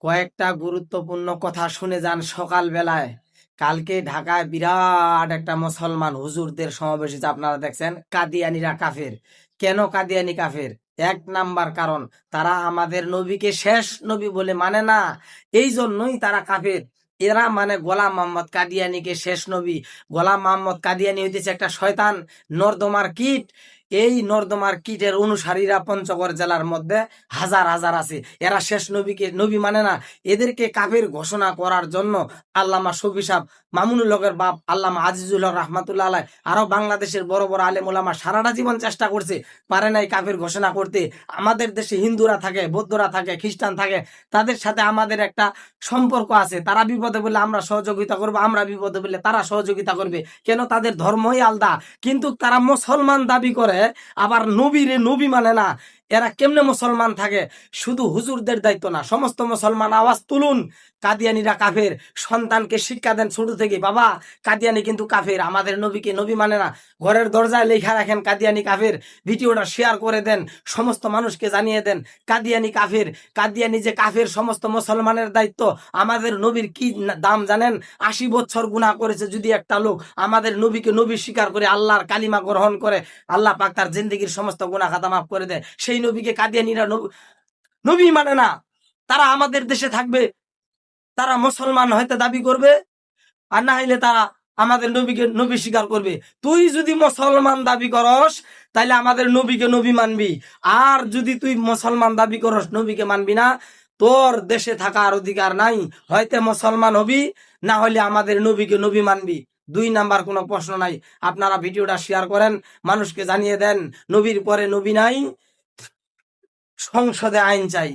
কয়েকটা গুরুত্বপূর্ণ কথা শুনে যান সকাল বেলায়। কালকে ঢাকায় বিরাট একটা মুসলমান হুজুরদের সমাবেশ হয়েছে, আপনারা দেখছেন। কাদিয়ানিরা কাফের। কেন কাদিয়ানি কাফের? এক নাম্বার কারণ, তারা আমাদের নবীকে শেষ নবী বলে মানে না, এই জন্যই তারা কাফের। এরা মানে গোলাম মোহাম্মদ কাদিয়ানিকে শেষ নবী। গোলাম মোহাম্মদ কাদিয়ানি হইতেছে একটা শয়তান, নর্দমার কীট। এই নর্দমার কীটের অনুসারীরা পঞ্চগড় জেলার মধ্যে হাজার হাজার আছে। এরা শেষ নবীকে নবী মানে না। এদেরকে কাফের ঘোষণা করার জন্য আল্লামা শফি সাহেব, মামুনুল হকের বাপ আল্লামা আজিজুল হক রহমাতুল্লাহ আলাইহ, আরো বাংলাদেশের বড় বড় আলেম ওলামা সারাটা জীবন চেষ্টা করছে, পারে নাই কাফের ঘোষণা করতে। আমাদের দেশে হিন্দুরা থাকে, বৌদ্ধরা থাকে, খ্রিস্টান থাকে, তাদের সাথে আমাদের একটা সম্পর্ক আছে। তারা বিপদে বললে আমরা সহযোগিতা করবো, আমরা বিপদে বললে তারা সহযোগিতা করবে। কেন? তাদের ধর্মই আলাদা। কিন্তু তারা মুসলমান দাবি করে, আবার নবীরে নবী মানে না। এরা কেমনে মুসলমান থাকে? শুধু হুজুরদের দায়িত্ব না, সমস্ত মুসলমান আওয়াজ তুলুন, কাদিয়ানিরা কাফের। সন্তানকে শিক্ষা দেন ছোট থেকে, বাবা কাদিয়ানি কিন্তু কাফের, আমাদের নবীকে নবী মানে না। ঘরের দরজায় লেখা রাখেন কাদিয়ানি কাফের, ভিডিওটা শেয়ার করে দেন, সমস্ত মানুষকে জানিয়ে দেন কাদিয়ানি কাফের। কাদিয়ানি যে কাফের, সমস্ত মুসলমানের দায়িত্ব। আমাদের নবীর কি দাম জানেন? 80 বছর গুনাহ করেছে যদি একটা লোক আমাদের নবীকে নবী স্বীকার করে, আল্লাহর কালিমা গ্রহণ করে, আল্লাহ পাক তার জিন্দেগির সমস্ত গুনাহ খাতা মাফ করে দেয়। সেই নবীকে কাদিয়ানিরা নবী মানে না। তারা আমাদের দেশে থাকবে, তারা মুসলমান হইতে দাবি করবে, আর না হইলে তারা আমাদের নবীকে নবী স্বীকার করবে। তুই যদি মুসলমান দাবি করস, তাহলে আমাদের নবীকে নবী মানবি। আর যদি তুই মুসলমান দাবি করস, নবীকে মানবি না, তোর দেশে থাকার অধিকার নাই। হয়তো মুসলমান হবি, না হলে আমাদের নবীকে নবী মানবি। 2 নাম্বার কোনো প্রশ্ন নাই। আপনারা ভিডিওটা শেয়ার করেন, মানুষকে জানিয়ে দেন নবীর পরে নবী নাই, সংসদে আইন চাই।